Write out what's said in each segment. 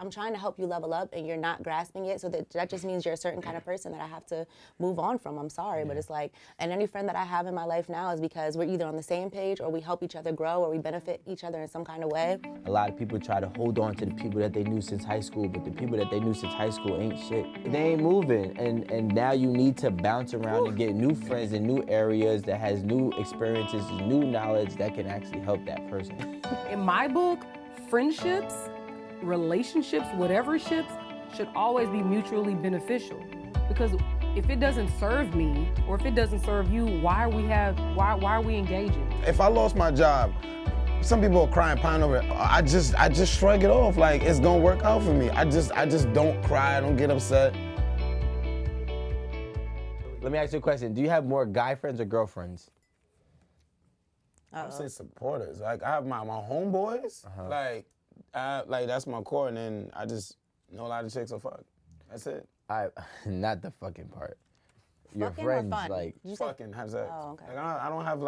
I'm trying to help you level up and you're not grasping it. So that just means you're a certain kind of person that I have to move on from. I'm sorry, but it's like, and any friend that I have in my life now is because we're either on the same page or we help each other grow or we benefit each other in some kind of way. A lot of people try to hold on to the people that they knew since high school, but the people that they knew since high school ain't shit. They ain't moving, and now you need to bounce around and get new friends in new areas that has new experiences, new knowledge that can actually help that person. In my book, friendships, relationships, whatever ships, should always be mutually beneficial. Because if it doesn't serve me, or if it doesn't serve you, why are we engaging? If I lost my job, some people are crying, pine over it. I just shrug it off like it's gonna work out for me. I just don't cry, I don't get upset. Let me ask you a question. Do you have more guy friends or girlfriends? I would say supporters. Like I have my homeboys. Like that's my core, and then I just know a lot of chicks will fuck. That's it. Not the fucking part. Your Fucking friends, or fun? like Fucking have sex. Oh, okay. Like I don't have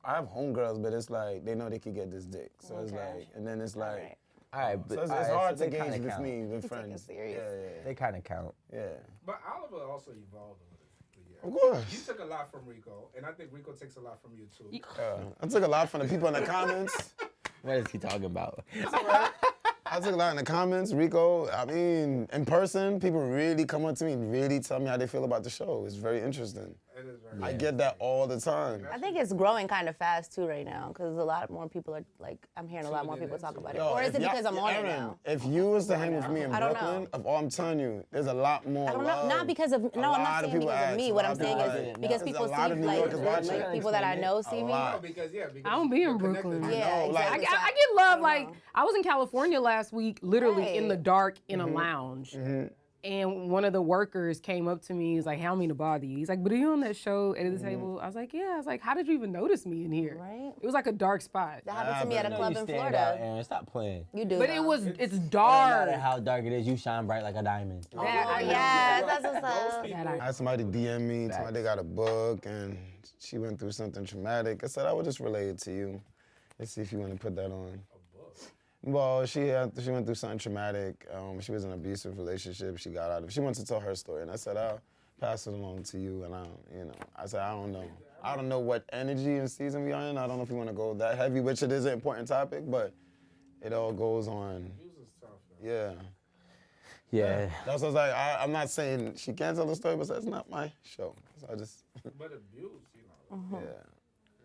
I have homegirls, but it's like they know they could get this dick. So it's like, and then it's like, all right, but so it's hard to they kinda gauge with count. me with You take it friends. serious. Yeah. They kind of count. Yeah. But Oliver also evolved over the years. Of course. You took a lot from Rico, and I think Rico takes a lot from you too. I took a lot from the people in the comments. What is he talking about? I took a lot in the comments. Rico, I mean, in person, people really come up to me and really tell me how they feel about the show. It's very interesting. It is very I get that all the time. I think it's growing kind of fast too right now because a lot more people are like, I'm hearing a lot more people talk about it. Or is it because I'm on it now? If you was to hang with me in I don't Brooklyn, know. I'm telling you, there's a lot more I don't love. know, not because of, no, I'm not saying because of me. What I'm saying is There's because a people see, lot of New Yorkers watching. like people that I know see me. lot. because I don't be in you're connected Brooklyn. to Yeah, them. exactly. I get love, like, I was in California last week, literally in the Right. dark in a lounge. And one of the workers came up to me, he's like, "Hey, I don't mean to bother you." He's like, "But are you on that show at the table?" I was like, "Yeah." I was like, "How did you even notice me in here?" Right. It was like a dark spot. That happened to me at a club in Out, Florida. Aaron. Stop playing. You do. But though. it's No dark. matter how dark it is, you shine bright like a diamond. Yes, that's what's up. I had somebody DM me, tell me they got a book and she went through something traumatic. I said, I would just relay it to you. Let's see if you want to put that on. Well, she went through something traumatic. She was in an abusive relationship. She got out of it. She wants to tell her story, and I said, I'll pass it along to you. And I said, I don't know. I don't know what energy and season we are in. I don't know if you want to go that heavy, which it is an important topic, but it all goes on. Yeah. Yeah. That's what I was like. I'm not saying she can't tell the story, but that's not my show. So I just. But abuse, you know. Yeah.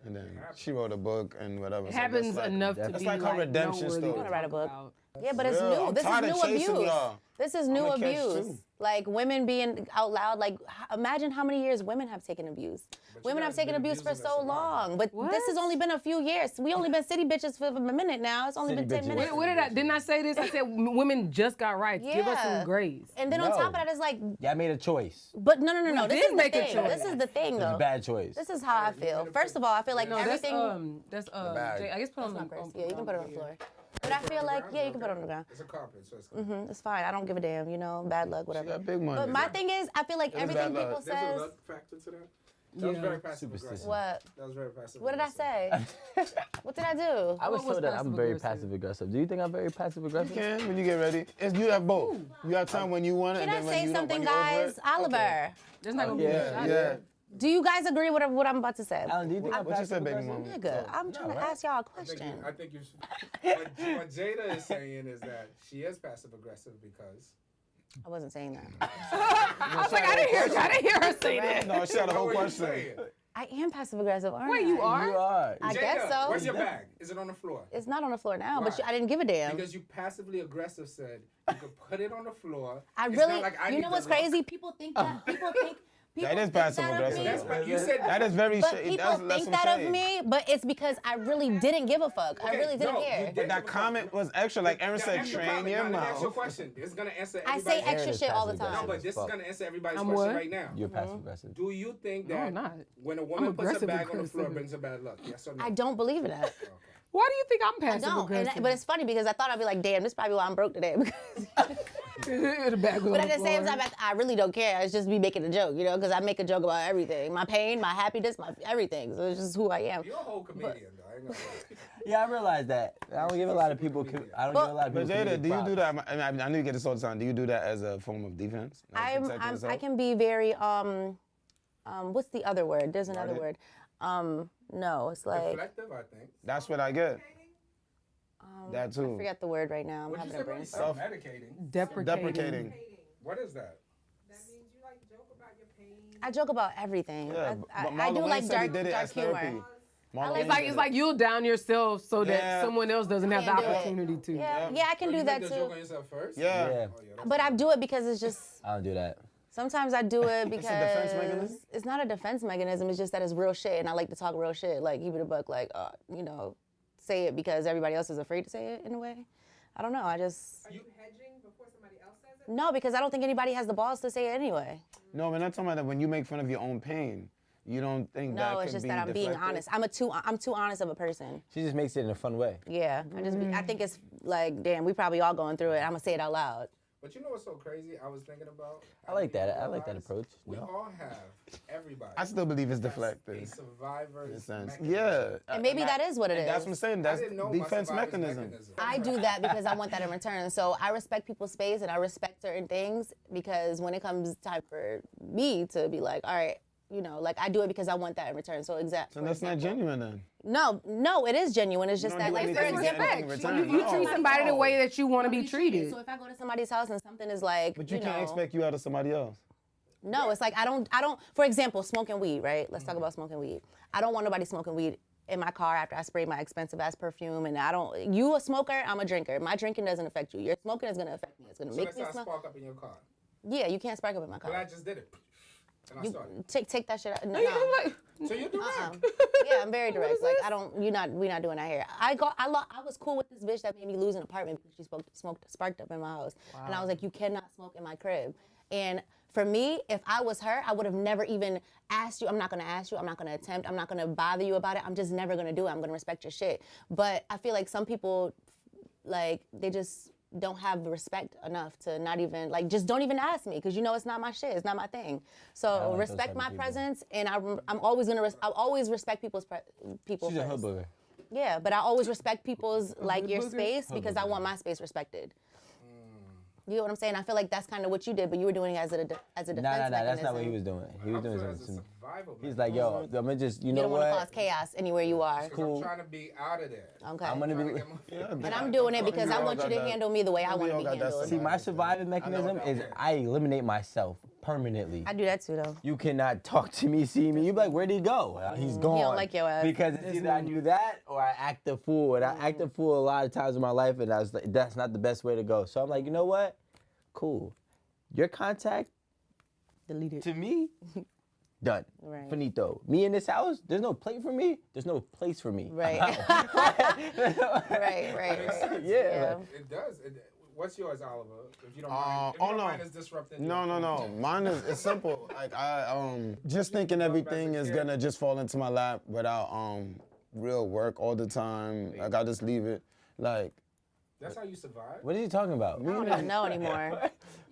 And then she wrote a book and whatever. It so happens that's like, enough to that's be like her redemption noteworthy story. to I wanna write a talk book. about. Yeah, but it's Real. new. I'm This is tired of new chasing abuse. y'all. This is new I'm a catch abuse. too. Like women being out loud. Like imagine how many years women have taken abuse. Women have guys taken been abuse for abusing so us a lot. long, but this has only been a few years. We only been city bitches for a minute now. It's only City been 10 bitches. minutes. Didn't I say this? I said women just got rights. Give us Yeah. some grace. And then on No. top of that, it's like, Y'all made a choice. but no. We This did is the make a thing. choice. This is the thing, It's though. a bad choice. This is how I feel. First of all, I feel like No, everything. that's bag. Jay, I guess put on That's the my purse. Yeah, you can put it on the floor. But I feel like, yeah, you can put it on the ground. It's a carpet, so it's good. It's fine. I don't give a damn. You know, bad luck, She whatever. got big money. But my thing is, I feel like That is everything bad luck. people There's a says. luck factor to that. That was very passive aggressive. What? That was very passive. What did I say? What did I do? I was What was told that I'm very passive-aggressive? passive aggressive. Do you think I'm very passive You aggressive? can when you get ready. You have both. You have time when you want it, Can and I then when say you don't, something, when you're over guys? it. Oliver, There's not gonna be a Yeah, shot. Yeah. do you guys agree with what I'm about to say? Alan, do you think I'm What you passive said, baby aggressive? mama? Nigga, I'm trying to ask y'all a question. I think you what Jada is saying is that she is passive aggressive because I wasn't saying that. I was like, I didn't hear her say that. No, she had a whole what were you question. saying? I am passive aggressive, aren't I? Wait, you are? You are. I Jada, guess so. Where's your bag? Is it on the floor? It's not on the floor now, but Right. I didn't give a damn. Because you passively aggressive said you could put it on the floor. I It's really, not like I you need know to what's look. crazy? People think that. People think. People That is think that passive of aggressive. me. That's but you said That is very But shady. people That's think what I'm that of saying. me, but it's because I really didn't give a fuck. I Okay, really didn't no, you care. did. But that comment was extra. Like Aaron said, Extra train comment. your Now, let me ask you a mouth. question. It's gonna answer I everybody's say extra Aaron is shit all the passive time. No, but this is Fuck. gonna answer everybody's I'm question what? right now. You're passive aggressive. Do you think No, that I'm not. when a woman puts a aggressive bag on the floor, aggressive. brings her bad luck? Yes or no? I don't believe in that. Why do you think I'm I passive don't. aggressive? But it's funny because I thought I'd be like, damn, this is probably why I'm broke today. The bag was But on at the same floor. time, I really don't care. It's just me making a joke, you know, because I make a joke about everything. My pain, my happiness, my everything. So it's just who I am. You're a whole comedian, though. I ain't gonna lie. Yeah, I realize that. I don't give a lot of people. I don't give a lot of But people. Jada, do you do props. that? I know you get this all the time. Do you do that as a form of defense? Like protecting yourself? I can be very what's the other word? There's another Guarded? word. No, it's like Reflective, I think. That's what I get. That I too. forget the word right now. I'm What'd you having a say, brain buddy? fart. Self-medicating. Deprecating. What is that? That means you like joke about your pain. I joke about everything. Yeah, I Marlon do Wayne like said he dark did it as humor. therapy. Marlon like- Wayne It's did like it. you'll down yourself so Yeah. that someone else doesn't have the Can't do it. opportunity to. Yeah, I can Oh, do you that make the too. joke on yourself first? Yeah. Yeah. Oh, yeah, that's But I do it because it's just. I don't do that. Sometimes I do it because defense mechanism? it's not a defense mechanism. It's just that it's real shit, and I like to talk real shit. Like keep it a buck. Like say it because everybody else is afraid to say it in a way. I don't know. Are you hedging before somebody else says it? No, because I don't think anybody has the balls to say it anyway. No, we're not talking about that. When you make fun of your own pain, you don't think that No, could it's just be that I'm being deflected? honest. I'm too honest of a person. She just makes it in a fun way. Yeah, I think it's like, damn, we probably all going through it. I'm gonna say it out loud. But you know what's so crazy? I was thinking about. I like that. I realize like that approach. We No. all have, everybody. I still believe it's has deflected. A survivor's In a sense. mechanism. Yeah. And maybe that is what it and is. That's what I'm saying. I That's didn't know my defense survivor's mechanism. I do that because I want that in return. So I respect people's space and I respect certain things because when it comes time for me to be like, all right, like I do it because I want that in return. So So that's not genuine then. No, it is genuine. It's just You that, don't like, do for anything to get example, anything in return. You No. treat somebody the way that you want to be treated. So if I go to somebody's house and something is like, But you can't expect you out of somebody else. No, it's like I don't. For example, smoking weed, right? Let's talk about smoking weed. I don't want nobody smoking weed in my car after I spray my expensive ass perfume, and you a smoker, I'm a drinker. My drinking doesn't affect you. Your smoking is gonna affect me. It's gonna So make let's me not smell. spark up in your car. Yeah, you can't spark up in my car. But I just did it. And I started. Take that shit out. No. So you're direct. Yeah, I'm very direct. Like we're not doing that here. I was cool with this bitch that made me lose an apartment because she sparked up in my house, and I was like, you cannot smoke in my crib. And for me, if I was her, I would have never even asked you. I'm not gonna ask you. I'm not gonna attempt. I'm not gonna bother you about it. I'm just never gonna do it. I'm gonna respect your shit. But I feel like some people, like, they just don't have the respect enough to not even, like, just don't even ask me because it's not my shit. It's not my thing. So like those respect type of my people. presence, and I'm always gonna I'll always respect people She's a first. hoodbooger. Yeah, but I always respect people's like your space because I want my space respected. You know what I'm saying? I feel like that's kind of what you did, but you were doing it as a defense No, mechanism. that's not what he was doing. He was doing I'm as a something. survival He's like, yo, I'm gonna just, you You know don't want to what? cause chaos anywhere you are. Because Cool. I'm trying to be out of there. Okay. I'm gonna Trying to be. get my- And I'm doing it because I want you to that. handle me the way I want to all be got that handled. See, my surviving mechanism is I eliminate myself permanently. I do that too, though. You cannot talk to me, see me. You be like, where'd he go? He's gone. don't like your ass. Because it's either I do that or I act a fool. And I act a fool a lot of times in my life, and I was like, that's not the best way to go. So I'm like, you know what? Cool. Your contact Delete it. to me, done. Right. Finito. Me in this house, there's no plate for me. There's no place for me. Right. right. Yeah. It does. What's yours, Oliver? If you don't Uh, mind. If oh, you don't no. mind, it's disrupting. No. Mine is it's simple. Like I just thinking everything is gonna just fall into my lap without real work all the time. Like I just leave it. Like That's how you survive. What is he talking about? I don't even know anymore.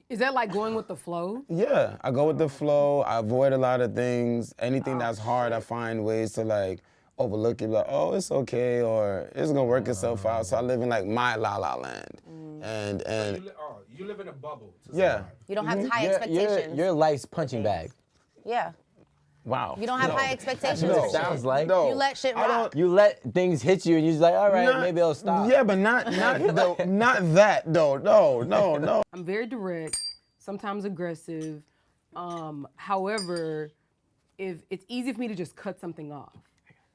Is that like going with the flow? yeah, I go with the flow. I avoid a lot of things. Anything that's hard, I find ways to like overlook it. Like, oh, it's okay, or it's gonna work itself out. So I live in like my la la land, and You live in a bubble. To yeah. survive. You don't have high expectations. Your life's punching bag. Yeah. Wow. You don't have No. high expectations That's what for it sounds shit. like. No. You let shit I rock. You let things hit you, and you're just like, all right, Not- maybe it'll stop. Yeah, but not that though. No. I'm very direct, sometimes aggressive. However, if it's easy for me to just cut something off.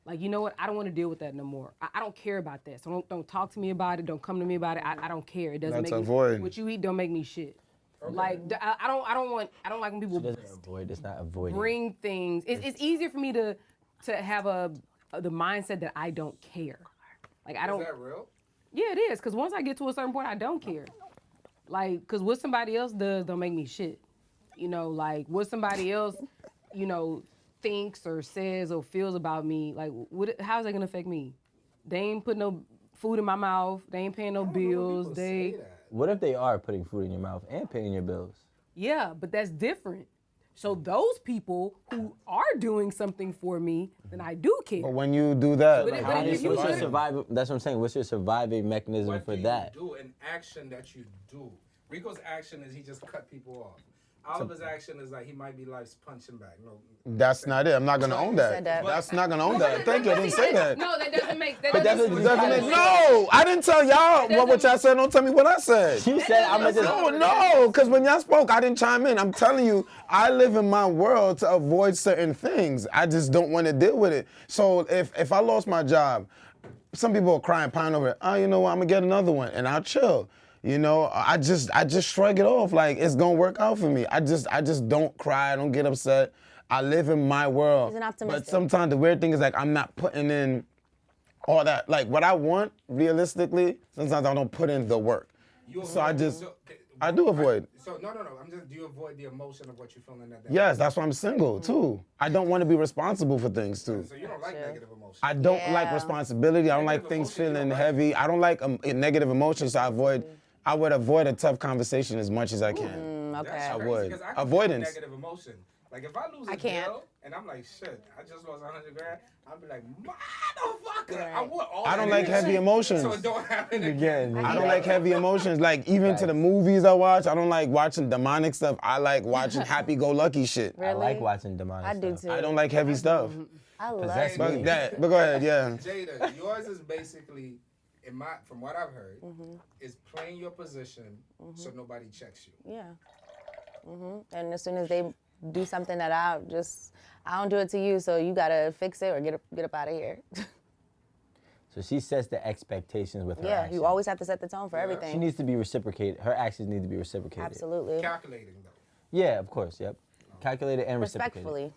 Like, you know what? I don't want to deal with that no more. I don't care about that. So don't talk to me about it. Don't come to me about it. I don't care. It doesn't That's make avoid. me. What you eat don't make me shit. Like I don't like when people Doesn't avoid. It's not avoiding. bring things. It's easier for me to have the mindset that I don't care. Like I don't. Is that real? Yeah, it is. Cause once I get to a certain point, I don't care. Like, cause what somebody else does don't make me shit. Like what somebody else, thinks or says or feels about me. Like, how's that gonna affect me? They ain't putting no food in my mouth. They ain't paying no bills. Say that. What if they are putting food in your mouth and paying your bills? Yeah, but that's different. So those people who are doing something for me, then I do care. But when you do that, But it- how but do you if you What's your should- survive? survival? That's what I'm saying. What's your surviving mechanism What for do that? you do? An action that you do. Rico's action is he just cut people off. Oliver's action is like he might be life's punching bag. No, That's not it. I'm not gonna own that. said that. That's not gonna own that. Thank you. I didn't say that. No, that doesn't make. That But that's doesn't, what It you doesn't said. make, no, I didn't tell y'all what y'all said. Don't tell me what I said. She said, "I'm gonna just." No, because when y'all spoke, I didn't chime in. I'm telling you, I live in my world to avoid certain things. I just don't want to deal with it. So if I lost my job, some people are crying, pine over it. Oh, you know what? I'm gonna get another one, and I'll chill. You know, I just shrug it off like it's gonna work out for me. I just don't cry. I don't get upset. I live in my world. He's an But optimistic. sometimes the weird thing is like I'm not putting in all that. Like what I want, realistically, sometimes I don't put in the work. You So I avoid- just- so- I do avoid. So no. I'm just. Do you avoid the emotion of what you're feeling at that? Yes, that's why I'm single too. I don't want to be responsible for things too. So you don't like negative emotion. I don't like Yeah. responsibility. I don't like Negative things emotion, you feeling don't like. heavy. I don't like negative emotions. So I would avoid a tough conversation as much as I can. Okay. That's I crazy, would. 'cause I can feel Avoidance. Negative emotion. Like if I lose a I can't. deal and I'm like, shit, I just lost $100,000. I'll be like, motherfucker, I want all I don't that like energy heavy emotions. So it don't happen Again, I don't like heavy emotions. Like even to the movies I watch, I don't like watching demonic stuff. I like watching happy-go-lucky shit. I like Really? watching demonic I do stuff. too. I don't like heavy stuff. I love Possessed it. me. But go ahead, yeah. Jada, yours is basically, from what I've heard, Mm-hmm. is playing your position so nobody checks you. Yeah. And as soon as they do something that I don't do it to you, so you gotta fix it or get up out of here. So she sets the expectations with her Yeah, actions. you always have to set the tone for She everything. needs to be reciprocated. Her actions need to be reciprocated. Absolutely. Calculating though. Yeah, of course. Yep. Calculated and reciprocated. Respectfully.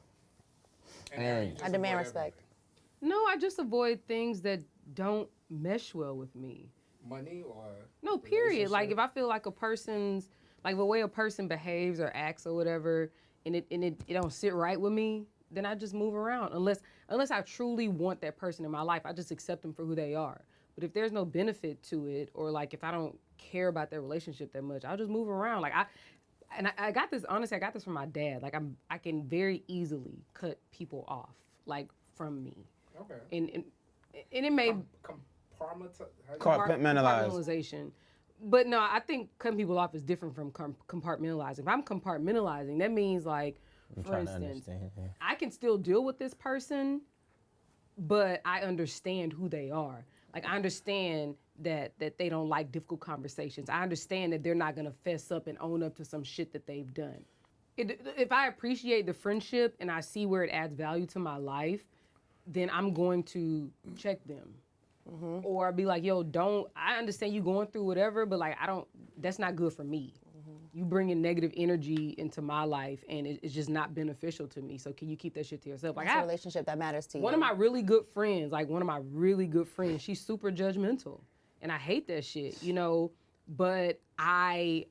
And Aaron, you And- just I demand avoid respect. no, I just avoid things that don't mesh well with me. everything. Money or No, period. Like relationship? if I feel like a person's like the way a person behaves or acts or whatever, and it don't sit right with me, then I just move around. Unless I truly want that person in my life, I just accept them for who they are. But if there's no benefit to it, or like if I don't care about their relationship that much, I'll just move around. Like I got this, honestly, I got this from my dad. Like I can very easily cut people off, like from me. Okay. And it may Compartmentalize. compartmentalization. But no, I think cutting people off is different from compartmentalizing. If I'm compartmentalizing, that means like, I'm for trying to instance, understand. Yeah. I can still deal with this person, but I understand who they are. Like I understand that they don't like difficult conversations. I understand that they're not gonna fess up and own up to some shit that they've done. If I appreciate the friendship and I see where it adds value to my life, then I'm going to check them. Or be like, yo, I understand you going through whatever, but like, that's not good for me. You bringing negative energy into my life and it's just not beneficial to me. So can you keep that shit to yourself? Like It's a relationship that matters to you. one of my really good friends, she's super judgmental. And I hate that shit, you know, but I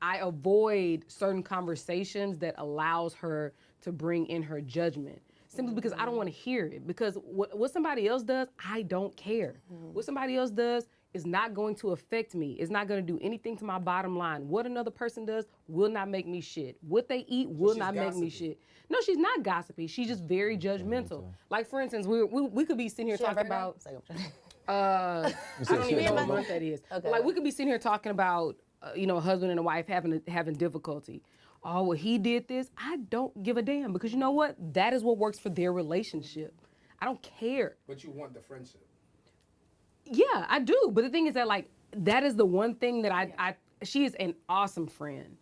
avoid certain conversations that allows her to bring in her judgment. Simply because I don't want to hear it. Because what somebody else does, I don't care. What somebody else does is not going to affect me. It's not going to do anything to my bottom line. What another person does will not make me shit. What they eat will she's not make me gossipy. shit. No, she's not gossipy. She's just very judgmental. Like for instance, we could be sitting here She on talking Virgo? about. It's like, I'm trying- I don't even know what month that is. Okay. But like we could be sitting here talking about, a husband and a wife having difficulty. Oh, well, he did this. I don't give a damn because you know what? That is what works for their relationship. I don't care. But you want the friendship. Yeah, I do. But the thing is that like that is the one thing that she is an awesome friend,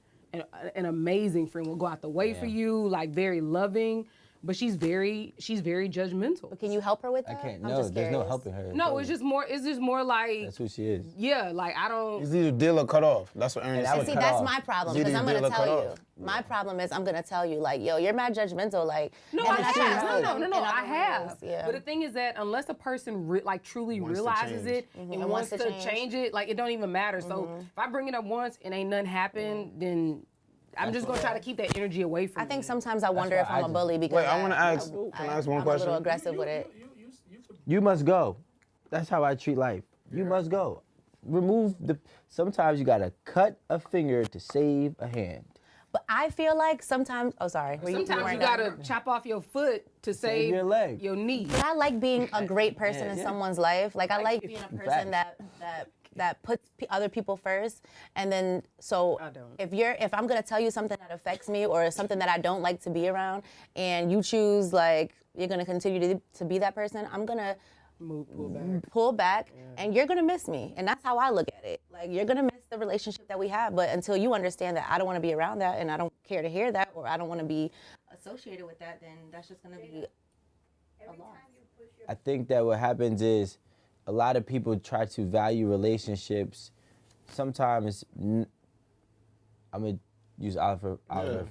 an amazing friend. Will go out the way for you, like very loving. But she's very judgmental. But can you help her with I that? can't. I'm No, just there's no curious. helping her. No, it's just more like That's who she is. yeah, like I don't. It's either deal or cut off. That's what Aaron And I said. would See, cut that's off. my problem It's because I'm either gonna deal or tell cut you. off. My problem is I'm gonna tell you like, yo, you're mad judgmental. Like, No, and I then have. see No, in I other have. ways, Yeah. But the thing is that unless a person truly Wants to realizes change. it and And wants wants to to change it, like it don't even matter. So if I bring it up once and ain't nothing happen, then I'm just gonna try to keep that energy away from I think me. sometimes I wonder why if I I'm a just- bully because Wait, I wanna ask- can I ask one I'm question? a little aggressive with it. You must go. That's how I treat life. You must go. Remove the. Sometimes you gotta cut a finger to save a hand. But I feel like sometimes, oh, sorry. Sometimes you gotta chop off your foot to save your leg. your knee. But I like being a great person in someone's life. Like, I like being a person that puts other people first. And then, so I don't. if I'm gonna tell you something that affects me or something that I don't like to be around, and you choose, like, you're gonna continue to be that person, I'm gonna pull back, and you're gonna miss me. And that's how I look at it. Like, you're gonna miss the relationship that we have, but until you understand that I don't wanna be around that, and I don't care to hear that, or I don't wanna be associated with that, then that's just gonna be a loss. I think that what happens is a lot of people try to value relationships. Sometimes, I'm gonna use Oliver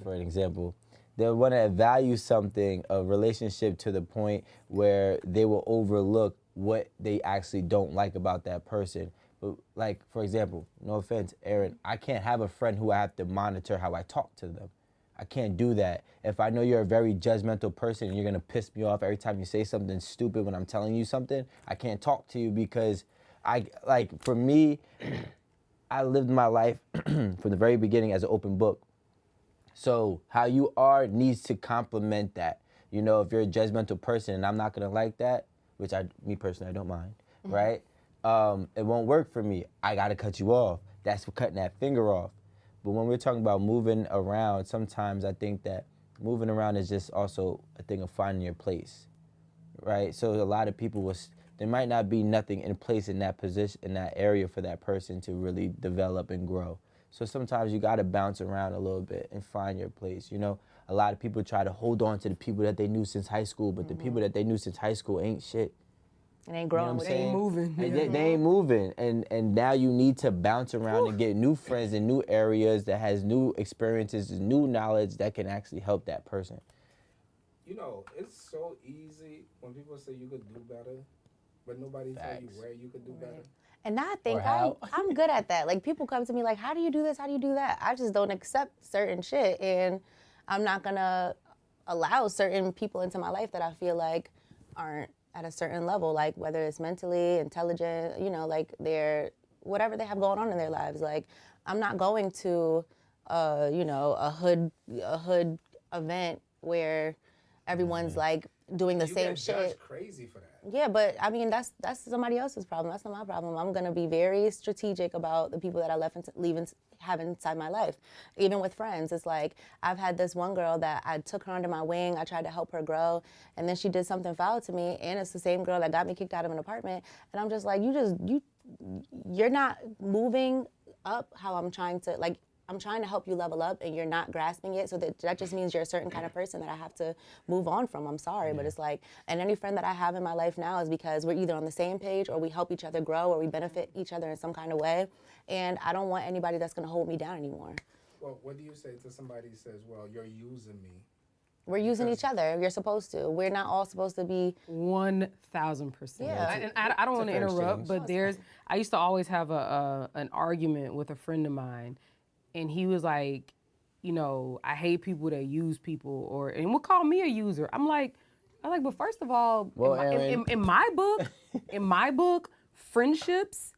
for an example. They want to value something, a relationship, to the point where they will overlook what they actually don't like about that person. But, like, for example, no offense, Aaron, I can't have a friend who I have to monitor how I talk to them. I can't do that. If I know you're a very judgmental person and you're gonna piss me off every time you say something stupid when I'm telling you something, I can't talk to you, because for me, I lived my life from the very beginning as an open book. So how you are needs to complement that. You know, if you're a judgmental person and I'm not gonna like that, which me personally, I don't mind, right? It won't work for me. I gotta cut you off. That's for cutting that finger off. But when we're talking about moving around, sometimes I think that moving around is just also a thing of finding your place, right? So a lot of people there might not be nothing in place in that position, in that area for that person to really develop and grow. So sometimes you gotta bounce around a little bit and find your place. You know, a lot of people try to hold on to the people that they knew since high school, but the people that they knew since high school ain't shit. It ain't growing. You know what I'm They ain't saying? moving. And they ain't moving. And now you need to bounce around and get new friends in new areas that has new experiences, new knowledge that can actually help that person. You know, it's so easy when people say you could do better, but nobody tell you where you could do better. And I think Or how. I'm good at that. Like, people come to me like, how do you do this? How do you do that? I just don't accept certain shit. And I'm not gonna allow certain people into my life that I feel like aren't at a certain level, like whether it's mentally, intelligent, you know, like they're, whatever they have going on in their lives. Like, I'm not going to, you know, a hood event where everyone's like doing the same shit. You get judged crazy for that. Yeah, but I mean, that's somebody else's problem. That's not my problem. I'm gonna be very strategic about the people that I have inside my life. Even with friends, it's like, I've had this one girl that I took her under my wing. I tried to help her grow, and then she did something foul to me, and it's the same girl that got me kicked out of an apartment. And I'm just like, you're not moving up how I'm trying to, like, I'm trying to help you level up, and you're not grasping it. So that just means you're a certain kind of person that I have to move on from. I'm sorry, but it's like, and any friend that I have in my life now is because we're either on the same page, or we help each other grow, or we benefit each other in some kind of way. And I don't want anybody that's gonna hold me down anymore. Well, what do you say to somebody who says, well, you're using me? We're using each other. You're supposed to. We're not all supposed to be. 1,000%. Yeah. And I don't want to fair interrupt, exchange. but I used to always have an argument with a friend of mine, and he was like, you know, I hate people that use people, and would call me a user. I'm like, but first of all, Well, in my book, friendships,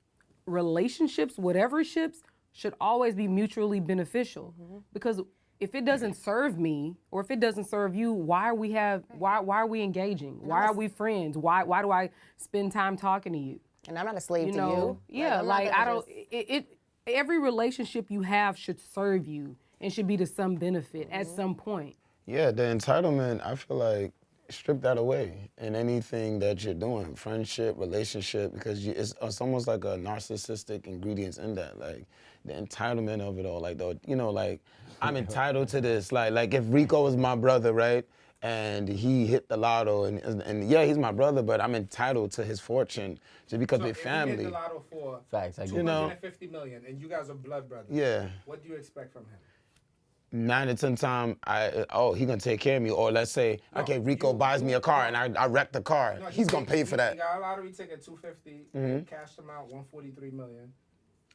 relationships, whatever ships, should always be mutually beneficial. Because if it doesn't serve me, or if it doesn't serve you, why are we engaging? Why are we friends? Why do I spend time talking to you? And I'm not a slave You to know, you. yeah, I'm not like gonna I don't. just- Every relationship you have should serve you and should be to some benefit at some point. Yeah, the entitlement, I feel like, strip that away in anything that you're doing, friendship, relationship, because it's almost like a narcissistic ingredients in that, like the entitlement of it all, like I'm entitled to this, like if Rico was my brother, right, and he hit the lotto, and yeah, he's my brother, but I'm entitled to his fortune just because we're family. If he hit the lotto for Facts, I get it. $250 million, and you guys are blood brothers, Yeah. what do you expect from him? 9 to 10 times, he gonna take care of me. Or let's say, okay, Rico buys me a car and I wreck the car. No, he's gonna pay for that. He got a lottery ticket, $250, cashed him out, $143 million.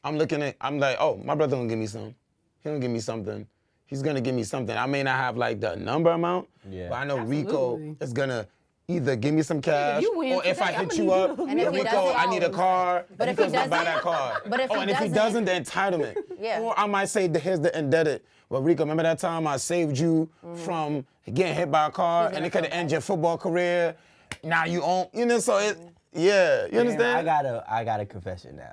I'm like, oh, my brother gonna give me some. He gonna give me something. He's gonna give me something. I may not have like the number amount, but I know Rico Absolutely. is gonna either give me some cash, you win or if I today, hit I'ma you need up, you. And if he Rico, doesn't- I need a car. But if he Rico's gonna buy doesn't- that car. but if he and if he doesn't- doesn't, the entitlement. Yeah. Or I might say, here's the indebted. Well, Rico, remember that time I saved you from getting hit by a car and it could have ended your football career? Now you own, so it, yeah, you understand? I got a confession now.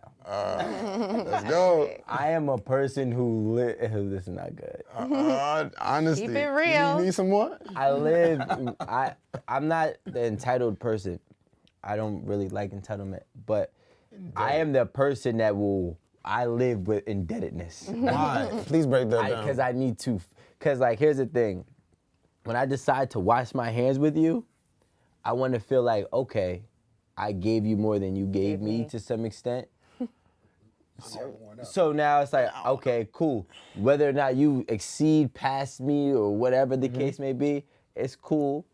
Let's go. I am a person who this is not good. Honestly. Keep it real. You need some more? I'm not the entitled person. I don't really like entitlement, but I am the person that I live with indebtedness. Why? Please break that down. Because I need to, like, here's the thing. When I decide to wash my hands with you, I want to feel like, okay, I gave you more than you gave me to some extent. So now it's like, okay, cool. Whether or not you exceed past me or whatever the case may be, it's cool.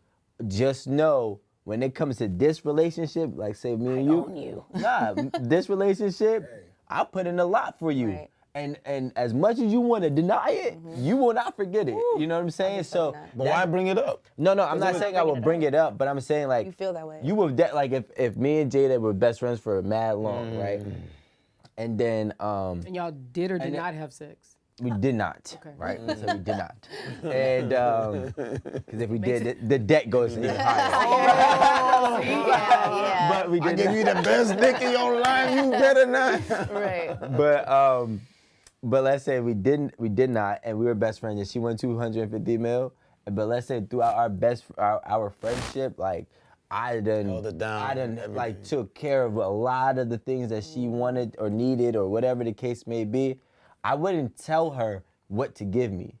Just know when it comes to this relationship, like say me and own you. this relationship, I put in a lot for you. Right. And as much as you want to deny it, you will not forget it. You know what I'm saying? So, But why bring it up? no, I'm not saying I will bring it up, but I'm saying like You feel that way. You would like if me and Jada were best friends for mad long, right? And then And y'all did or did not have sex? we did not, Okay. right? So we did not, and because if we did, the debt goes even higher. Yeah. But we I did give not. you the best dick in your life, you better not. Right. But let's say we did not, and we were best friends, and she won 250 mil. But let's say throughout our friendship, like I Held it down, like everything. took care of a lot of the things that she wanted or needed or whatever the case may be. I wouldn't tell her what to give me.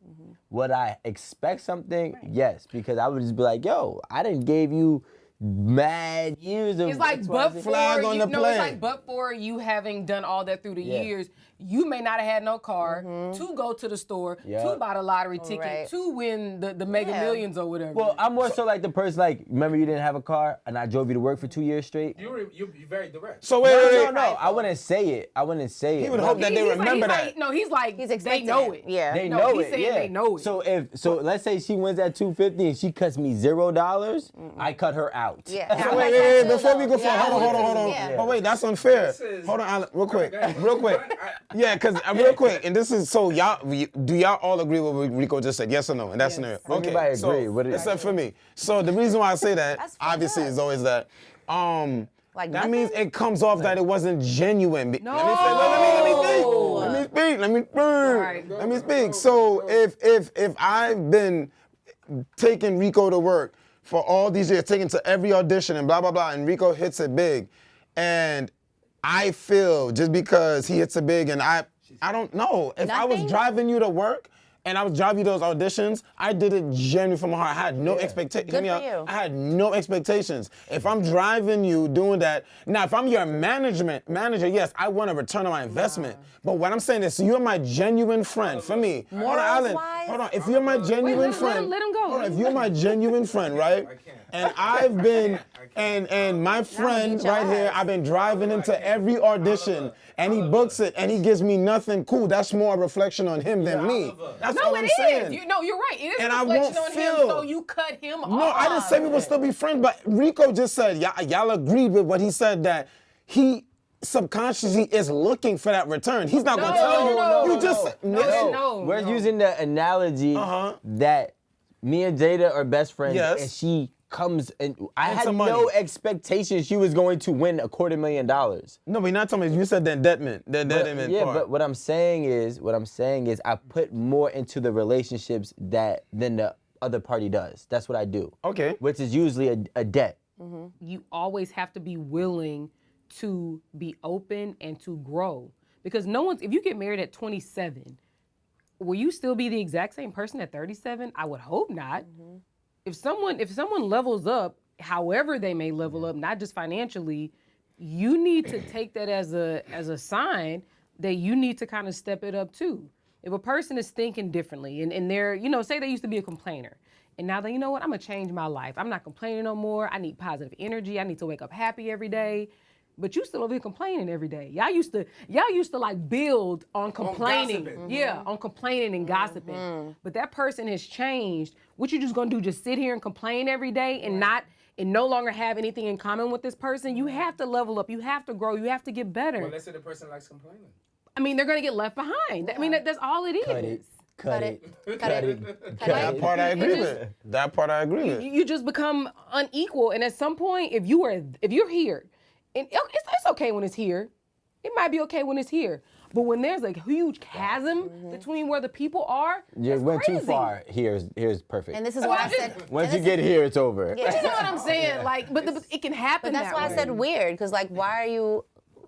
Would I expect something? Yes, because I would just be like, yo, I didn't gave you mad years of It's like, but for Flag on you, the no, plane. it's like, but for you having done all that through the Yeah. years, you may not have had no car to go to the store, Yeah. to buy the lottery ticket, Right. to win the Mega Yeah. Millions or whatever. Well, I'm more so like the person like, remember you didn't have a car and I drove you to work for 2 years straight? You're very direct. So wait. No, I wouldn't say it. I wouldn't say it. He would but hope that they He's remember like, that. no, he's like, He's they expecting know it. it. Yeah. They No, know he's it. saying Yeah. they know it. So let's say she wins at 250 and she cuts me $0, I cut her out. Yeah. So I'm wait, like that too, before we though. go forward, hold on. Yeah. But wait, that's unfair. This is- Hold on, Alan, real quick. Go ahead. Yeah, because real quick, and this is, so do y'all all agree with what Rico just said? Yes or no? In that scenario? Okay, Everybody so, agree. What is- except for me. So the reason why I say that, That's fucked obviously, up. is always that, Like that nothing? means it comes off that it wasn't genuine. No. Let me speak. So if I've been taking Rico to work for all these years, taking to every audition and blah, blah, blah, and Rico hits it big, and I feel just because he hits it big and I don't know, if I was Nothing? driving you to work and I was driving you those auditions, I did it genuinely from my heart. I had no expectations. Good for you. I had no expectations. If I'm driving you doing that, now if I'm your manager, yes, I want a return on my investment. But what I'm saying is, you're my genuine friend. For me, hold on, Alan, Morals-wise? hold on. If you're my genuine friend, let him go. hold on, if you're my genuine friend, right? And I've been, and my friend beat your right here, ass. I've been driving him to every audition, and he books it, and he gives me nothing. Cool, that's more a reflection on him than me. That's no, all it I'm is. saying. You're right. It is And a I reflection won't on him, feel- so you cut him off. No, I didn't say we would still be friends, but Rico just said, y'all agreed with what he said, that he subconsciously is looking for that return. He's not going to tell you. no, You just said, We're using the analogy that me and Jada are best friends, Yes. and she comes and I And had some no money. expectation she was going to win $250,000. No, but you're not telling me. You said the indebtedment. The indebtedment Yeah, part. but what I'm saying is I put more into the relationships than the other party does. That's what I do. Okay. Which is usually a debt. You always have to be willing to be open and to grow. Because if you get married at 27, will you still be the exact same person at 37? I would hope not. If someone levels up, however they may level up, not just financially, you need to take that as a sign that you need to kind of step it up too. If a person is thinking differently and they're, say they used to be a complainer, and now they, I'm gonna change my life. I'm not complaining no more. I need positive energy. I need to wake up happy every day. But you still over here complaining every day. Y'all used to like build on complaining. gossiping. Yeah, on complaining and gossiping. But that person has changed. What you just gonna do? Just sit here and complain every day and not and no longer have anything in common with this person, you have to level up, you have to grow, you have to get better. Well, let's say the person likes complaining. I mean, they're gonna get left behind. I mean, that's all it is. Cut it. That part I agree with. That part I agree with. You just become unequal, and at some point, if you're here, and it's okay when it's here, it might be okay when it's here, but when there's a huge chasm between where the people are, You that's went crazy. too far. Here's perfect. And this is why I said. Once and you this get is- here, it's over. Yeah. You know what I'm saying? Like, but it can happen. But that's that why way. I said weird, because like, why are you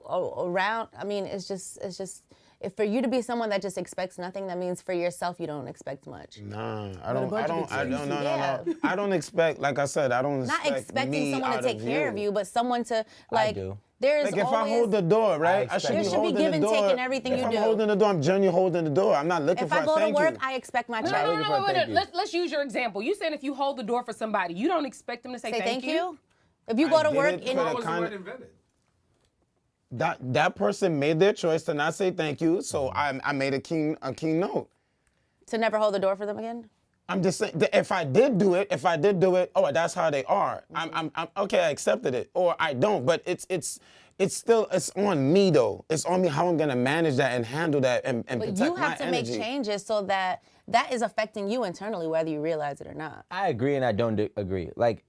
around? I mean, it's just. If for you to be someone that just expects nothing, that means for yourself you don't expect much. Nah, a bunch of excuses. no. I don't expect, like I said, I don't Not expect expecting me someone to out take care of you, but someone to like. do. There's Like if always, I hold the door, right? I expect I There should be should be holding give the and door. take in everything if you I'm do. holding the door, I'm genuinely holding the door. I'm not looking if for I a go to thank work, you. I expect my No, check. no, no, no, thank wait, you. let's use your example. You saying if you hold the door for somebody, you don't expect them to say Say thank you? If you go to did work it and for How the was the kind word of- invented? That person made their choice to not say thank you, so I made a keen note. to never hold the door for them again. I'm just saying that if I did do it, oh, that's how they are. I'm okay. I accepted it, or I don't. But it's still on me though. It's on me how I'm gonna manage that and handle that and But protect you my have to make energy. changes so that is affecting you internally, whether you realize it or not. I agree and I don't agree. Like,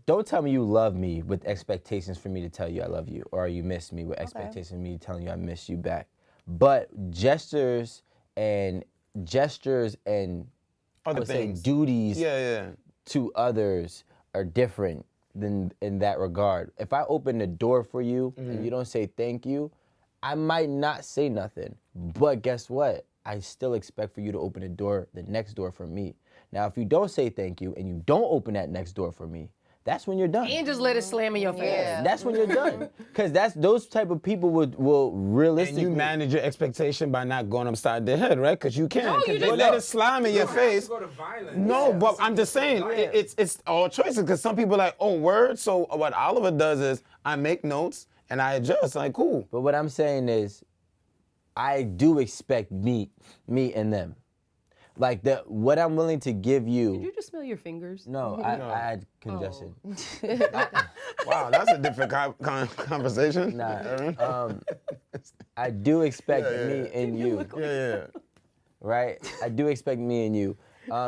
don't tell me you love me with expectations for me to tell you I love you, or you miss me with expectations of me telling you I miss you back. But gestures and I Other would say things. duties Yeah. to others are different than in that regard. If I open the door for you and you don't say thank you, I might not say nothing. But guess what? I still expect for you to open the next door for me. Now, if you don't say thank you and you don't open that next door for me, that's when you're done. And just let it slam in your face. Yeah. That's when you're done. Because those type of people will And realistically. you manage your expectation by not going upside their head, right? Because you can. No, you Because they just- let it slam in your You don't have face. to go to violence. No, Yeah. but I'm just saying, it's all choices. Because some people are like, oh, word. So what Oliver does is I make notes and I adjust. Like, cool. But what I'm saying is, I do expect me and them. Like what I'm willing to give you. Did you just smell your fingers? No, I had congestion. Wow, that's a different conversation. Nah, I do expect me and you, Yeah. right? I do expect me and you.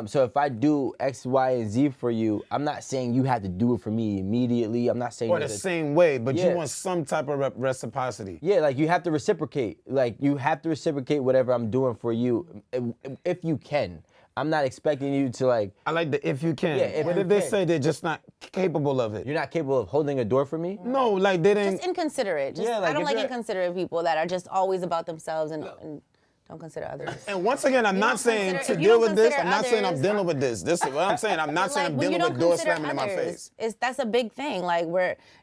So if I do X, Y, and Z for you, I'm not saying you have to do it for me immediately. I'm not saying Or the same way, but Yeah. you want some type of reciprocity. Yeah, like you have to reciprocate. Like you have to reciprocate whatever I'm doing for you, if you can. I'm not expecting you to like. I like the if you can. Yeah, if What you if they can. say they're just not capable of it? You're not capable of holding a door for me? No, like they didn't. Just inconsiderate. Just, Yeah, like I don't if like you're- inconsiderate people that are just always about themselves and don't consider others. And once again, I'm You not don't saying consider- to if you deal don't with this. consider I'm not saying I'm others- dealing with this. This is what I'm saying. I'm not saying I'm when you dealing with doors consider slamming in my others, face. that's a big thing. Like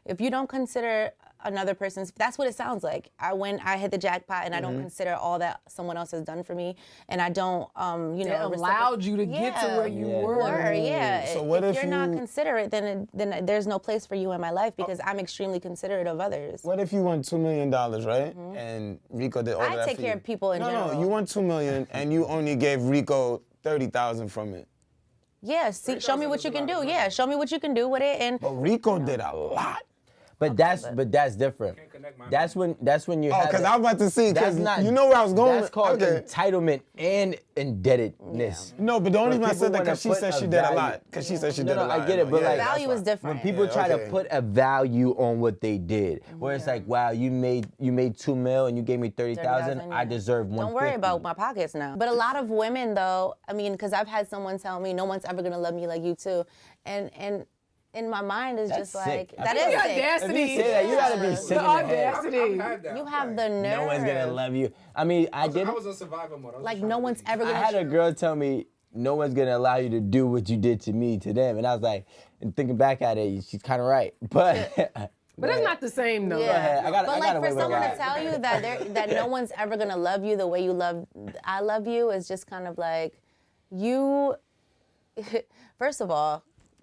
if you don't consider another person's, that's what it sounds like. When I hit the jackpot and I don't consider all that someone else has done for me, and I don't, It allowed you to get to where you were. Yeah. So what if you're not you- considerate, then there's no place for you in my life because I'm extremely considerate of others. What if you won $2 million, right? And Rico did all I that take for care you? of people in no, general. No, you won $2 million and you only gave Rico 30,000 from it. Yeah, see, show me what you can do. Yeah, show me what you can do with it, and But Rico did a lot. But that's different. Can't connect my That's when you Oh, have. because that- I was about to see, because That's not. you know where I was going. That's called Okay. entitlement and indebtedness. No, but the only reason I people said that wanna because she put said a she did a value- lot. Because she said she did No, a lot. I get it, but like that's value is fine. different. When people Yeah, try okay. to put a value on what they did, where it's like, wow, you made $2 million and you gave me 30,000, I yeah. deserve 150. Don't worry about my pockets now. But a lot of women, though, I mean, because I've had someone tell me, no one's ever gonna love me like you too, and in my mind is That's just like sick. that I is feel The sick. audacity. If you say that, you gotta be Yeah. sick in the head. audacity. I've had that. You have the nerve. No one's gonna love you. I mean, I did. I was on survival mode. I was Like trying no to one's be- ever I gonna. had a girl tell me, no one's gonna allow you to do what you did to me to them, and I was like, and thinking back at it, she's kind of right, but. But that's not the same though. Yeah, I gotta but like wait for with someone to that. tell you that no one's ever gonna love you the way I love you is just kind of like you. First of all,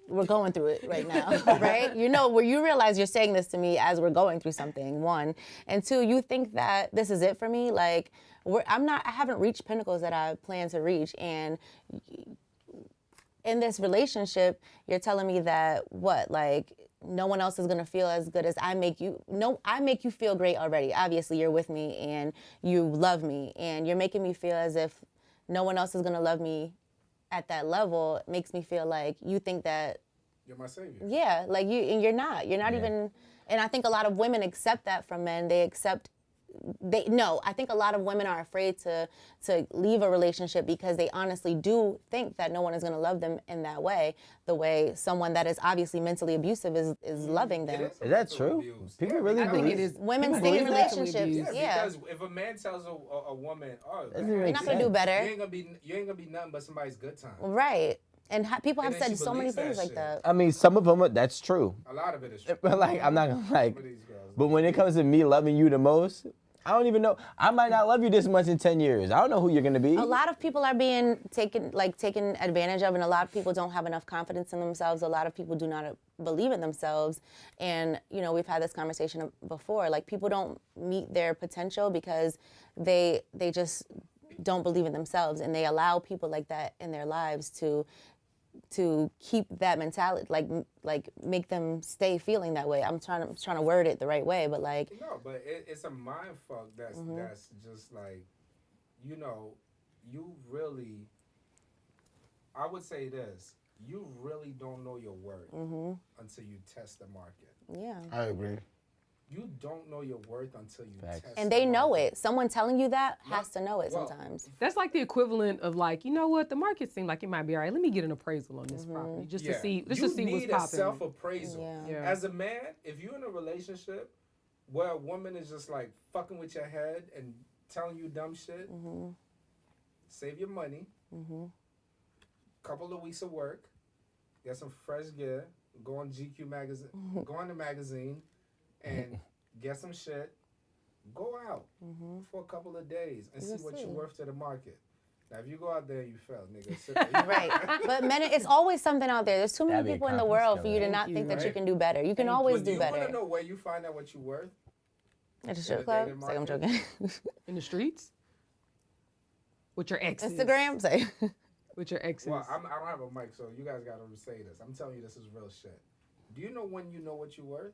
we're going through it right now, right? You know, where you realize you're saying this to me as we're going through something, one. And two, you think that this is it for me. Like, I haven't reached pinnacles that I plan to reach. And in this relationship, you're telling me that like, no one else is gonna feel as good as I make you. No, I make you feel great already. Obviously, you're with me and you love me, and you're making me feel as if no one else is gonna love me at that level. It makes me feel like you think that You're my savior. yeah, like you, and you're not. You're not even. And I think a lot of women accept that from men. I think a lot of women are afraid to leave a relationship because they honestly do think that no one is going to love them in that way, the way someone that is obviously mentally abusive is loving them. Is that true? People really I think believe it is. Women People stay in believe mentally relationships. abused. Yeah. Because if a man tells a woman, oh, Doesn't make You're not going to do sense. better. you ain't gonna be nothing but somebody's good time. Right. And people have And then said she so many believes that things like shit. that. I mean, some of them, that's true. A lot of it is true. But like, I'm not gonna like, Some of these girls. but when it comes to me loving you the most, I don't even know. I might not love you this much in 10 years. I don't know who you're gonna be. A lot of people are being taken advantage of, and a lot of people don't have enough confidence in themselves. A lot of people do not believe in themselves. And, we've had this conversation before. Like, people don't meet their potential because they just don't believe in themselves, and they allow people like that in their lives to keep that mentality, like make them stay feeling that way. I'm trying to word it the right way, but like. No, but it's a mind fuck that's just like, you really, I would say this, you really don't know your worth until you test the market. Yeah. I agree. You don't know your worth until you test And they the know market. it. Someone telling you that has to know it sometimes. That's like the equivalent of like, you know what, the market seemed like it might be all right. Let me get an appraisal on this property just to see you what's need a popping. self-appraisal. Yeah. Yeah. As a man, if you're in a relationship where a woman is just like fucking with your head and telling you dumb shit, save your money, couple of weeks of work, get some fresh gear, go on GQ magazine, go on the magazine, and get some shit. Go out for a couple of days and see what you're worth to the market. Now, if you go out there and you fail, nigga, sit there. Right. But men, it's always something out there. There's too many That'd be a people in the confidence world for you to killer. not Thank think you, that you right? can do better. You can always But do you want better. to know where you find out what you're worth? At a strip the club? dating Say I'm market? joking. In the streets? With your exes. Instagram? Say. With your exes. Well, I don't have a mic, so you guys got to say this. I'm telling you, this is real shit. Do you know when you know what you're worth?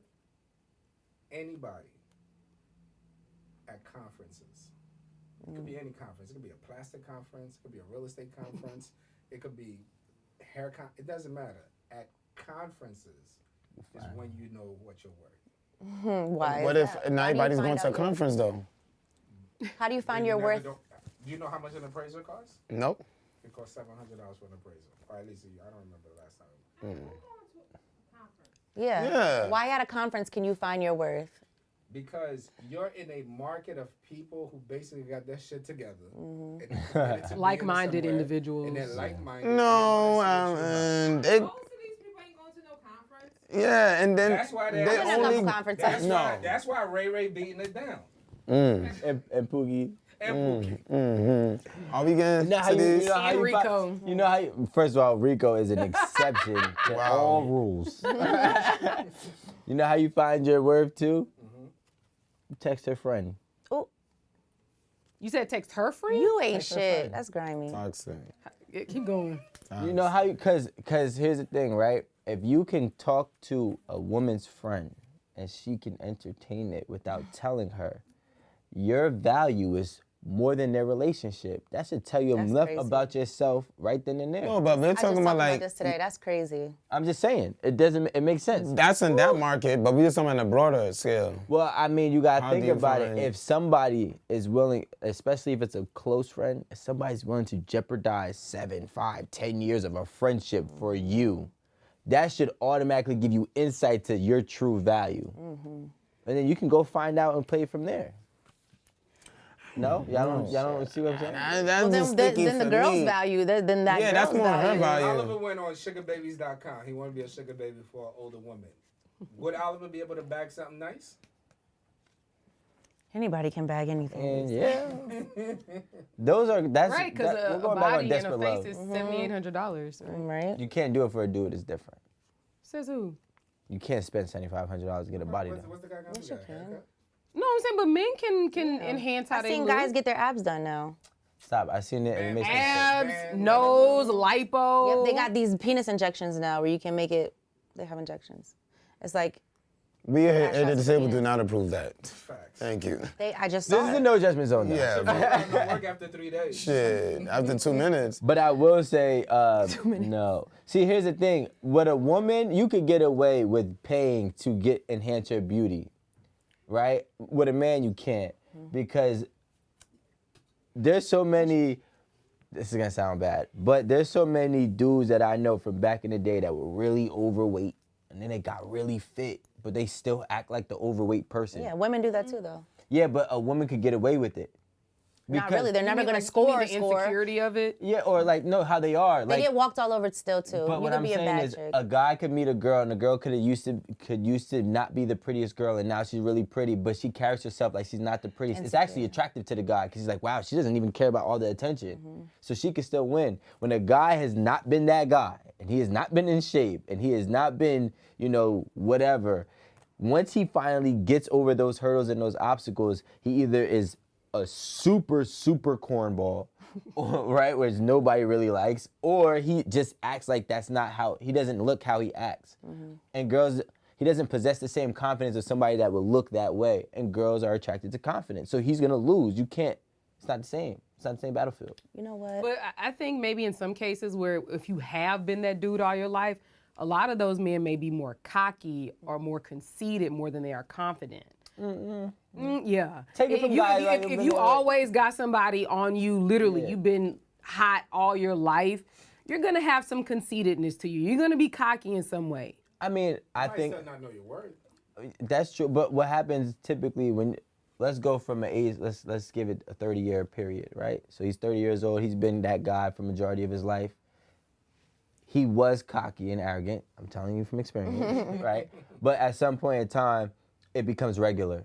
Anybody at conferences. It could be any conference. It could be a plastic conference. It could be a real estate conference. It could be hair it doesn't matter. At conferences is when you know what you're worth. Why? What is if that? not How do you everybody's find going to a out your- conference though? How do you find You your never worth? don't- Do you know how much an appraiser costs? Nope. It costs $700 for an appraisal. Or at least I don't remember the last time. Yeah. Yeah. Why at a conference can you find your worth? Because you're in a market of people who basically got their shit together. Mm-hmm. And committed to being Like-minded somewhere, individuals. And they're like-minded. No, Most of these people ain't going to no conference. yeah, and then That's why they they're I've been to a couple only conferences. That's why Ray beating it down. And Poogie. And Pookie. are we getting You know how to you, these? you know how And you Rico. You know how you, first of all, Rico is an exception to Wow. all rules. You know how you find your worth too? You text her friend. Oh, You said text her friend? you ain't Text her shit. friend. That's grimy. Toxic. Yeah, keep going. You know how you, cause here's the thing, right? If you can talk to a woman's friend and she can entertain it without telling her, your value is more than their relationship. That should tell you That's enough crazy. about yourself right then and there. No, but we're I just talking talked about about like this today. That's crazy. I'm just saying, it makes sense. that's in that market, but we're just talking on a broader scale. Well, I mean, you gotta How think do you about it. find- If somebody is willing, especially if it's a close friend, if somebody's willing to jeopardize 7, 5, 10 years of a friendship for you, that should automatically give you insight to your true value. And then you can go find out and play from there. No? Y'all don't see what I'm saying? That's Well, just then sticky the for girl's me. value, then that Yeah, girl's that's more her value. value. Oliver went on sugarbabies.com. He wanted to be a sugar baby for an older woman. Would Oliver be able to bag something nice? Anybody can bag anything. And yeah. That's Right, because we're a going back on body and a desperate face love. is $7,800. Right? Right? You can't do it for a dude, it's different. Says who? You can't spend $7,500 to get a body done. What's the guy gonna Yes, do? you That can. haircut? No, I'm saying, but men can enhance how I've they seen look. guys get their abs done now. Stop, I seen it and it makes me sick. abs, Man, nose, lipo. Yep, they got these penis injections now where you can make it. They have injections, It's like We here That's at the just table me. do not approve that. Facts. Thank you. I just This saw is a it. no judgment zone, though. Yeah, I don't know work after 3 days. shit. After 2 minutes. But I will say, no. See, here's the thing. With a woman, you could get away with paying to enhance your beauty, right? With a man, you can't. Because there's so many, this is going to sound bad, but there's so many dudes that I know from back in the day that were really overweight, and then they got really fit, but they still act like the overweight person. Yeah, women do that too, though. Yeah, but a woman could get away with it. Not really. They're never You mean, gonna like, score. you mean the insecurity of it. Yeah, or like, no, how they are. They Like, get walked all over still too. but You what could I'm be a saying bad is, chick. a guy could meet a girl, and the girl could used to not be the prettiest girl, and now she's really pretty, but she carries herself like she's not the prettiest. It's actually attractive to the guy because he's like, wow, she doesn't even care about all the attention, so she can still win. When a guy has not been that guy, and he has not been in shape, and he has not been, whatever. Once he finally gets over those hurdles and those obstacles, he either is a super cornball, right, which nobody really likes, or he just acts like that's not how, he doesn't look how he acts. And girls, he doesn't possess the same confidence of somebody that will look that way, and girls are attracted to confidence. So he's gonna lose. You can't, it's not the same. It's not the same battlefield. You know what? But I think maybe in some cases where if you have been that dude all your life, a lot of those men may be more cocky or more conceited more than they are confident. Yeah. Take it from guys like if you always got somebody on you, literally, you've been hot all your life, you're gonna have some conceitedness to you. You're gonna be cocky in some way. I mean, I might think still not know your worth. that's true. But what happens typically when, let's go from an age, let's give it a 30-year period, right? So he's 30 years old. He's been that guy for majority of his life. He was cocky and arrogant. I'm telling you from experience, right? But at some point in time, it becomes regular.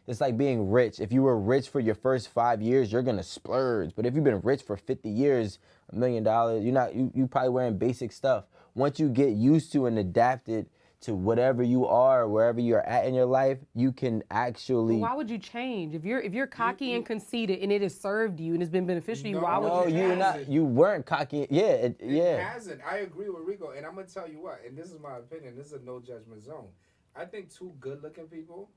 It's like being rich. If you were rich for your first 5 years, you're gonna splurge. But if you've been rich for 50 years, $1 million, you probably wearing basic stuff. Once you get used to and adapted to whatever you are, wherever you're at in your life, you can actually. Why would you change? If you're cocky and conceited and it has served you and it's been beneficial to you, why would No, you? you weren't cocky. Yeah, It hasn't. I agree with Rico, and I'm gonna tell you what, and this is my opinion. This is a no judgment zone. I think two good-looking people,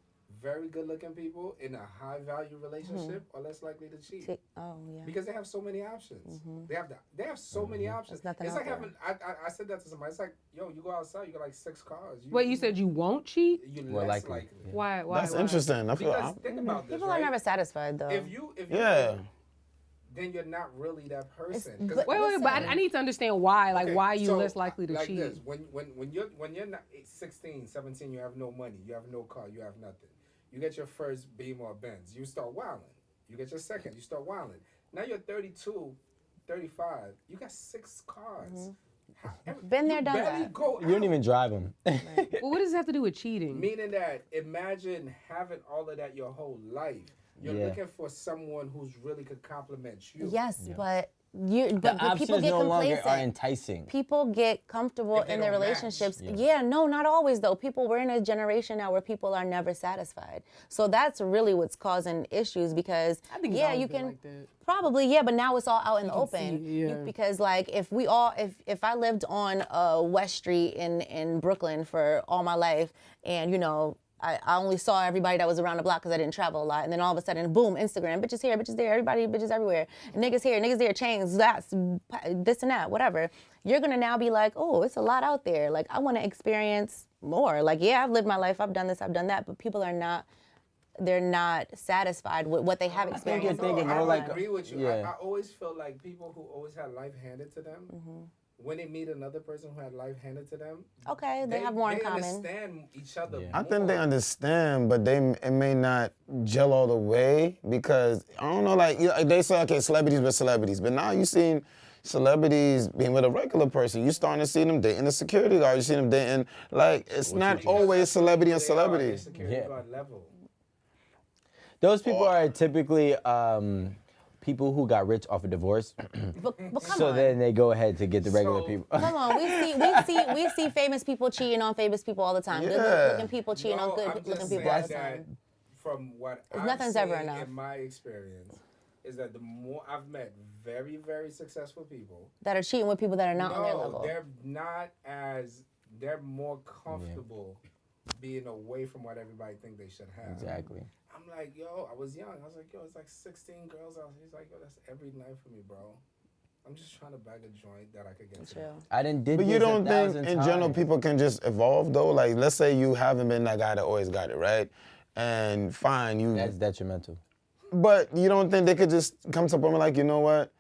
very good-looking people in a high-value relationship are less likely to cheat. Oh yeah. Because they have so many options. They have so many options. There's nothing It's out like there. having. I said that to somebody. It's like, yo, you go outside, you got like 6 cars. Wait, you said you won't cheat? You're More less likely. likely. Why? That's interesting. I feel. Because think about this, People right? are never satisfied though. If you Yeah. then you're not really that person. 'Cause but- Wait, but I need to understand why. Like, Okay, why are you so, less likely to like cheat? This. When you're not 16, 17, you have no money, you have no car, you have nothing. You get your first Beam or Benz, you start wilding. You get your second, you start wilding. Now you're 32, 35, you got 6 cars. Been there, You done barely that. go You don't out. even drive them. Well, what does it have to do with cheating? Meaning that, imagine having all of that your whole life. You're Yeah. looking for someone who's really could compliment you. Yes, but The but people options get no longer are complacent. enticing. People get comfortable If they in their don't match. relationships. Yeah. Yeah, no, not always though. We're in a generation now where people are never satisfied. So that's really what's causing issues because I think it's yeah, always you been can like that. probably but now it's all out in the open. see it, yeah. Because like if I lived on West Street in Brooklyn for all my life and I only saw everybody that was around the block because I didn't travel a lot. And then all of a sudden, boom, Instagram, bitches here, bitches there, everybody, bitches everywhere. Niggas here, niggas there, chains, that's, this and that, whatever. You're going to now be like, oh, it's a lot out there. Like, I want to experience more. Like, yeah, I've lived my life, I've done this, I've done that. But people are not, they're not satisfied with what they have experienced. you're thinking I more like- agree with you. yeah. I always feel like people who always had life handed to them, when they meet another person who had life handed to them, Okay, they have more in they common. understand each other. Yeah. I think they more. understand, but it may not gel all the way because I don't know. Like they say, okay, celebrities with celebrities, but now you seen celebrities being with a regular person. You starting to see them dating a security guard. You see them dating like it's not always celebrity and They are, celebrity. they're security Yeah. guard level. Those people are typically people who got rich off a divorce. But come So on. then they go ahead to get the regular So- people. Come on, we see famous people cheating on famous people all the time. Yeah. Good looking people cheating No, on good I'm looking just people all the saying that time. from what I've nothing's ever seen enough. in my experience is that the more I've met very, very successful people, That are cheating with people that are not on their no, level. they're not as they're more comfortable being away from what everybody think they should have. Exactly. I'm like, yo, I was young. I was like, yo, it's like 16 girls out. He's like, yo, that's every night for me, bro. I'm just trying to bag a joint that I could get to. I didn't did But this you don't think 1,000 in general times. people can just evolve though? Like, let's say you haven't been that guy that always got it, right? And fine, you. That's detrimental. But you don't think they could just come to a point like, you know what?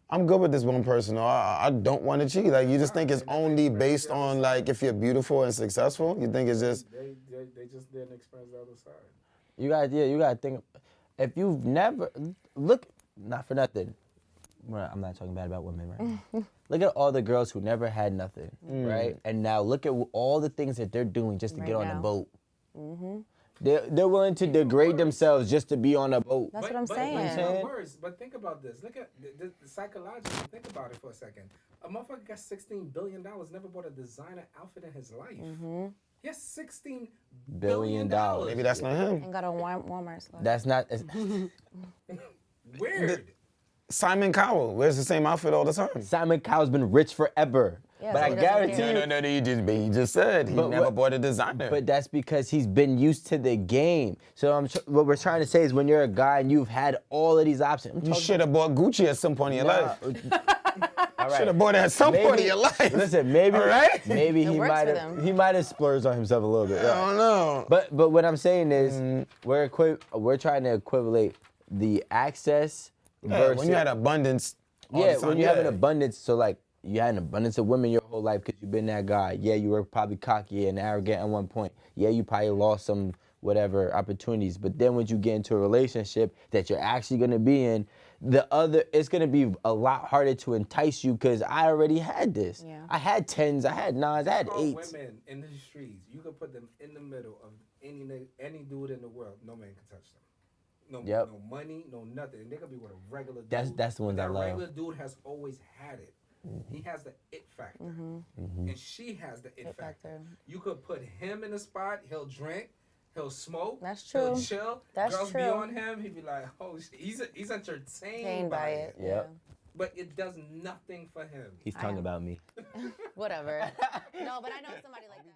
I'm good with this one person, or I don't want to cheat. Like, you just think it's only based on like if you're beautiful and successful. You think it's just. They just didn't experience the other side. You gotta think. If you've never look, not for nothing. I'm not talking bad about women, right? Look at all the girls who never had nothing, right? And now look at all the things that they're doing just to get on the boat. They're willing to degrade themselves just to be on a boat. That's what I'm But saying. it's not worse. But think about this. Look at the psychologically. Think about it for a second. A motherfucker got $16 billion, never bought a designer outfit in his life. He has $16 billion. Maybe that's not him. And got a Walmart store. That's not. Weird. Simon Cowell wears the same outfit all the time. Simon Cowell's been rich forever. Yeah, But so I he doesn't guarantee care. you. You just said he But never what- bought a designer. But that's because he's been used to the game. So what we're trying to say is when you're a guy and you've had all of these options. you should have bought Gucci at some point in your life. All right. Should have bought it at some point in your life. Listen, maybe, All right? maybe It he works might for have them. he might have splurged on himself a little bit. I don't know. But what I'm saying is we're trying to equivalate the access versus When you had abundance. all the time, when you have an abundance. So like you had an abundance of women your whole life because you've been that guy. Yeah, you were probably cocky and arrogant at one point. Yeah, you probably lost some whatever opportunities. But then when you get into a relationship that you're actually gonna be in, it's gonna be a lot harder to entice you because I already had this. Yeah. I had 10s, I had 9s, I had All 8s. women in the streets, you could put them in the middle of any dude in the world. No man can touch them. No, Yep. no money, no nothing. And they could be with a regular dude. That's the ones but I that love. regular dude has always had it. He has the it factor. And she has the it factor. You could put him in a spot, he'll drink, he'll smoke, That's he'll true. chill. That's Girls be true. on him, he'd be like, oh, he's entertained by it. Yep. But it does nothing for him. He's talking about me. Whatever. No, but I know somebody like that.